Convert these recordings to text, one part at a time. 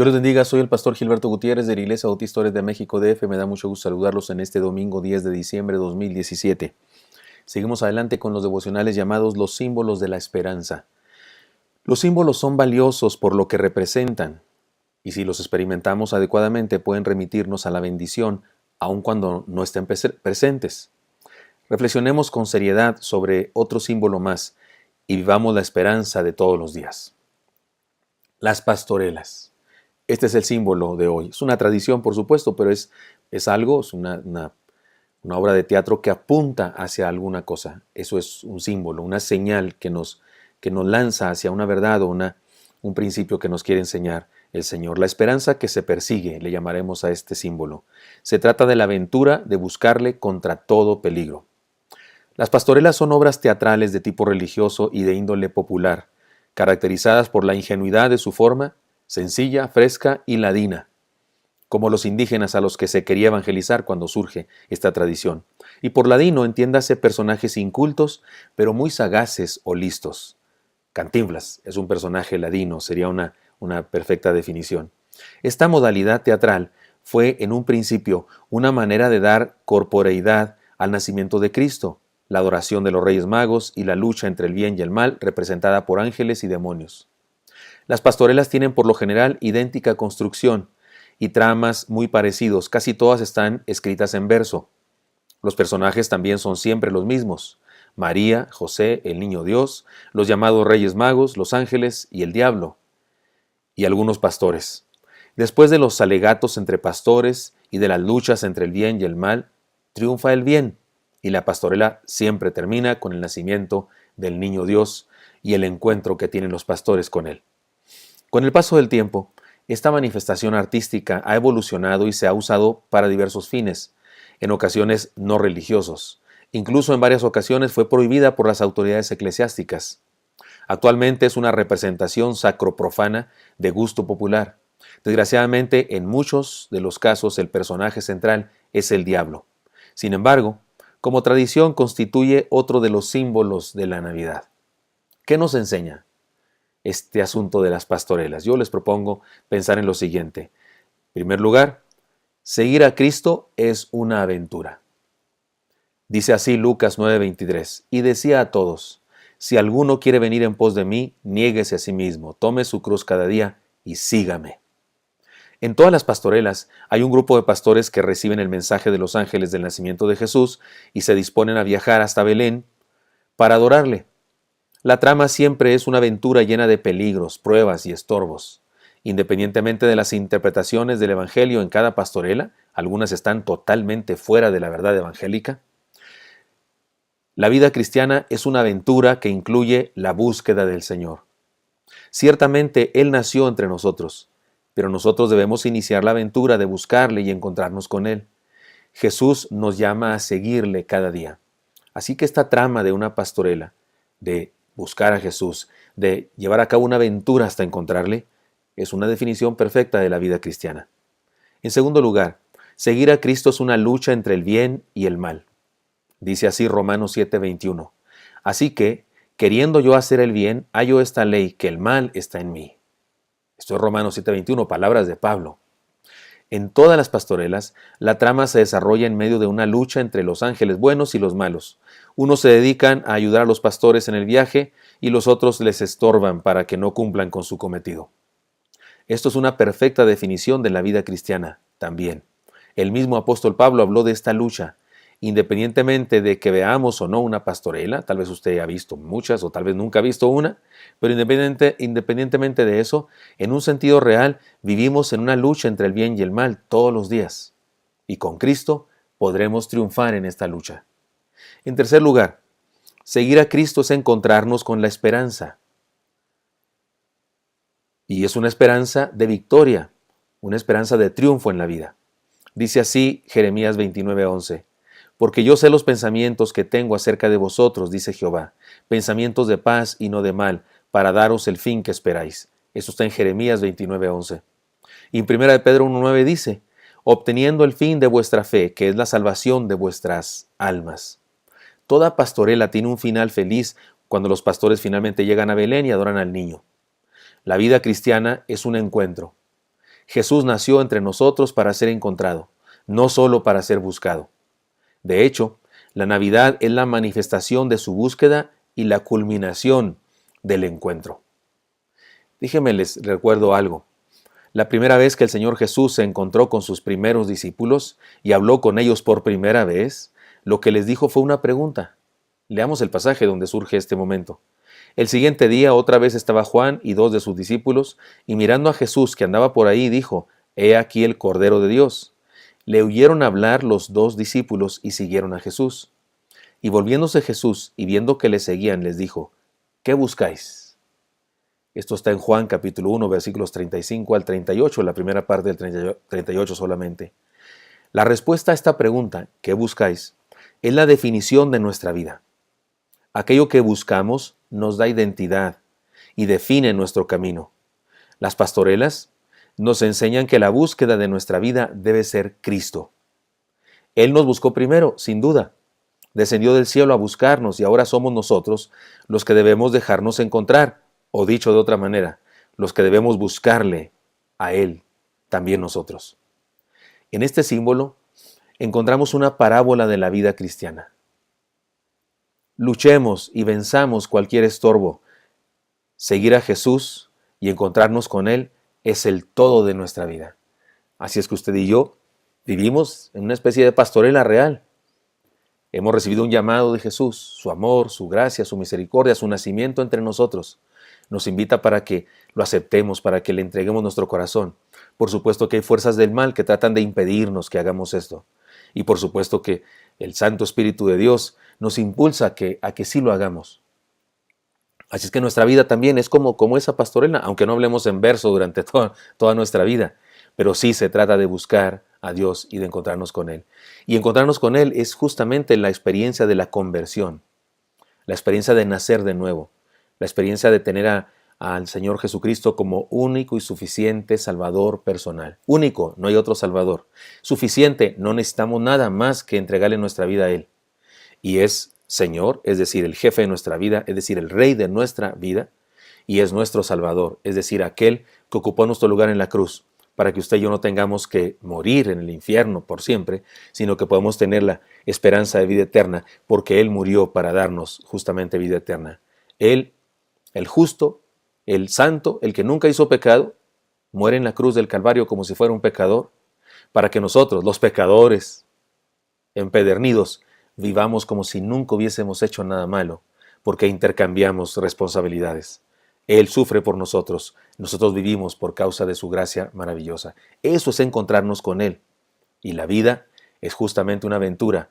Dios les bendiga, soy el pastor Gilberto Gutiérrez de la Iglesia Bautista de México DF. Me da mucho gusto saludarlos en este domingo 10 de diciembre de 2017. Seguimos adelante con los devocionales llamados los símbolos de la esperanza. Los símbolos son valiosos por lo que representan, y si los experimentamos adecuadamente pueden remitirnos a la bendición, aun cuando no estén presentes. Reflexionemos con seriedad sobre otro símbolo más y vivamos la esperanza de todos los días. Las pastorelas. Este es el símbolo de hoy. Es una tradición, por supuesto, pero es una obra de teatro que apunta hacia alguna cosa. Eso es un símbolo, una señal que nos lanza hacia una verdad o un principio que nos quiere enseñar el Señor. La esperanza que se persigue, le llamaremos a este símbolo. Se trata de la aventura de buscarle contra todo peligro. Las pastorelas son obras teatrales de tipo religioso y de índole popular, caracterizadas por la ingenuidad de su forma, sencilla, fresca y ladina, como los indígenas a los que se quería evangelizar cuando surge esta tradición. Y por ladino entiéndase personajes incultos, pero muy sagaces o listos. Cantinflas es un personaje ladino, sería una perfecta definición. Esta modalidad teatral fue en un principio una manera de dar corporeidad al nacimiento de Cristo, la adoración de los Reyes Magos y la lucha entre el bien y el mal representada por ángeles y demonios. Las pastorelas tienen por lo general idéntica construcción y tramas muy parecidos, casi todas están escritas en verso. Los personajes también son siempre los mismos: María, José, el niño Dios, los llamados Reyes Magos, los ángeles y el diablo, y algunos pastores. Después de los alegatos entre pastores y de las luchas entre el bien y el mal, triunfa el bien, y la pastorela siempre termina con el nacimiento del niño Dios y el encuentro que tienen los pastores con él. Con el paso del tiempo, esta manifestación artística ha evolucionado y se ha usado para diversos fines, en ocasiones no religiosos. Incluso en varias ocasiones fue prohibida por las autoridades eclesiásticas. Actualmente es una representación sacroprofana de gusto popular. Desgraciadamente, en muchos de los casos el personaje central es el diablo. Sin embargo, como tradición constituye otro de los símbolos de la Navidad. ¿Qué nos enseña este asunto de las pastorelas? Yo les propongo pensar en lo siguiente. En primer lugar, seguir a Cristo es una aventura. Dice así Lucas 9:23, y decía a todos: si alguno quiere venir en pos de mí, niéguese a sí mismo, tome su cruz cada día y sígame. En todas las pastorelas hay un grupo de pastores que reciben el mensaje de los ángeles del nacimiento de Jesús y se disponen a viajar hasta Belén para adorarle. La trama siempre es una aventura llena de peligros, pruebas y estorbos. Independientemente de las interpretaciones del Evangelio en cada pastorela, algunas están totalmente fuera de la verdad evangélica. La vida cristiana es una aventura que incluye la búsqueda del Señor. Ciertamente Él nació entre nosotros, pero nosotros debemos iniciar la aventura de buscarle y encontrarnos con Él. Jesús nos llama a seguirle cada día. Así que esta trama de una pastorela, de buscar a Jesús, de llevar a cabo una aventura hasta encontrarle, es una definición perfecta de la vida cristiana. En segundo lugar, seguir a Cristo es una lucha entre el bien y el mal. Dice así Romanos 7:21. Así que, queriendo yo hacer el bien, hallo esta ley, que el mal está en mí. Esto es Romanos 7:21, palabras de Pablo. En todas las pastorelas, la trama se desarrolla en medio de una lucha entre los ángeles buenos y los malos. Unos se dedican a ayudar a los pastores en el viaje y los otros les estorban para que no cumplan con su cometido. Esto es una perfecta definición de la vida cristiana también. El mismo apóstol Pablo habló de esta lucha. Independientemente de que veamos o no una pastorela, tal vez usted ha visto muchas o tal vez nunca ha visto una, pero independientemente de eso, en un sentido real, vivimos en una lucha entre el bien y el mal todos los días. Y con Cristo podremos triunfar en esta lucha. En tercer lugar, seguir a Cristo es encontrarnos con la esperanza. Y es una esperanza de victoria, una esperanza de triunfo en la vida. Dice así Jeremías 29:11. Porque yo sé los pensamientos que tengo acerca de vosotros, dice Jehová, pensamientos de paz y no de mal, para daros el fin que esperáis. Eso está en Jeremías 29:11. Y en 1 de Pedro 1:9 dice, obteniendo el fin de vuestra fe, que es la salvación de vuestras almas. Toda pastorela tiene un final feliz cuando los pastores finalmente llegan a Belén y adoran al niño. La vida cristiana es un encuentro. Jesús nació entre nosotros para ser encontrado, no solo para ser buscado. De hecho, la Navidad es la manifestación de su búsqueda y la culminación del encuentro. Déjenme les recuerdo algo. La primera vez que el Señor Jesús se encontró con sus primeros discípulos y habló con ellos por primera vez, lo que les dijo fue una pregunta. Leamos el pasaje donde surge este momento. El siguiente día otra vez estaba Juan y 2 de sus discípulos, y mirando a Jesús que andaba por ahí, dijo: «He aquí el Cordero de Dios». Le oyeron hablar los 2 discípulos y siguieron a Jesús. Y volviéndose Jesús y viendo que le seguían, les dijo: «¿Qué buscáis?». Esto está en Juan capítulo 1, versículos 35 al 38, la primera parte del 38 solamente. La respuesta a esta pregunta, ¿qué buscáis?, es la definición de nuestra vida. Aquello que buscamos nos da identidad y define nuestro camino. Las pastorelas nos enseñan que la búsqueda de nuestra vida debe ser Cristo. Él nos buscó primero, sin duda. Descendió del cielo a buscarnos y ahora somos nosotros los que debemos dejarnos encontrar, o dicho de otra manera, los que debemos buscarle a Él, también nosotros. En este símbolo encontramos una parábola de la vida cristiana. Luchemos y venzamos cualquier estorbo. Seguir a Jesús y encontrarnos con Él es el todo de nuestra vida. Así es que usted y yo vivimos en una especie de pastorela real. Hemos recibido un llamado de Jesús, su amor, su gracia, su misericordia, su nacimiento entre nosotros. Nos invita para que lo aceptemos, para que le entreguemos nuestro corazón. Por supuesto que hay fuerzas del mal que tratan de impedirnos que hagamos esto. Y por supuesto que el Santo Espíritu de Dios nos impulsa a que sí lo hagamos. Así es que nuestra vida también es como esa pastorela, aunque no hablemos en verso durante toda nuestra vida, pero sí se trata de buscar a Dios y de encontrarnos con Él. Y encontrarnos con Él es justamente la experiencia de la conversión, la experiencia de nacer de nuevo, la experiencia de tener al Señor Jesucristo como único y suficiente Salvador personal. Único, no hay otro Salvador. Suficiente, no necesitamos nada más que entregarle nuestra vida a Él. Y es Señor, es decir, el jefe de nuestra vida, es decir, el Rey de nuestra vida, y es nuestro Salvador, es decir, aquel que ocupó nuestro lugar en la cruz, para que usted y yo no tengamos que morir en el infierno por siempre, sino que podamos tener la esperanza de vida eterna, porque Él murió para darnos justamente vida eterna. Él, el justo, el santo, el que nunca hizo pecado, muere en la cruz del Calvario como si fuera un pecador, para que nosotros, los pecadores empedernidos, vivamos como si nunca hubiésemos hecho nada malo, porque intercambiamos responsabilidades. Él sufre por nosotros, nosotros vivimos por causa de su gracia maravillosa. Eso es encontrarnos con Él. Y la vida es justamente una aventura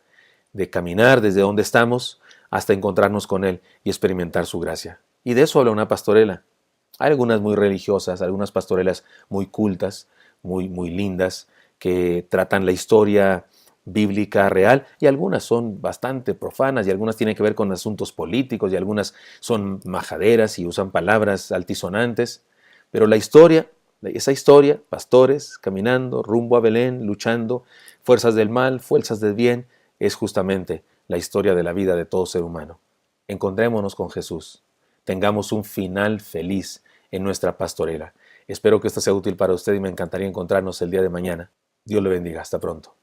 de caminar desde donde estamos hasta encontrarnos con Él y experimentar su gracia. Y de eso habla una pastorela. Hay algunas muy religiosas, algunas pastorelas muy cultas, muy lindas, que tratan la historia bíblica real, y algunas son bastante profanas, y algunas tienen que ver con asuntos políticos, y algunas son majaderas y usan palabras altisonantes. Pero esa historia, pastores caminando rumbo a Belén, luchando, fuerzas del mal, fuerzas del bien, es justamente la historia de la vida de todo ser humano. Encontrémonos con Jesús, tengamos un final feliz en nuestra pastorela. Espero que esto sea útil para usted y me encantaría encontrarnos el día de mañana. Dios le bendiga. Hasta pronto.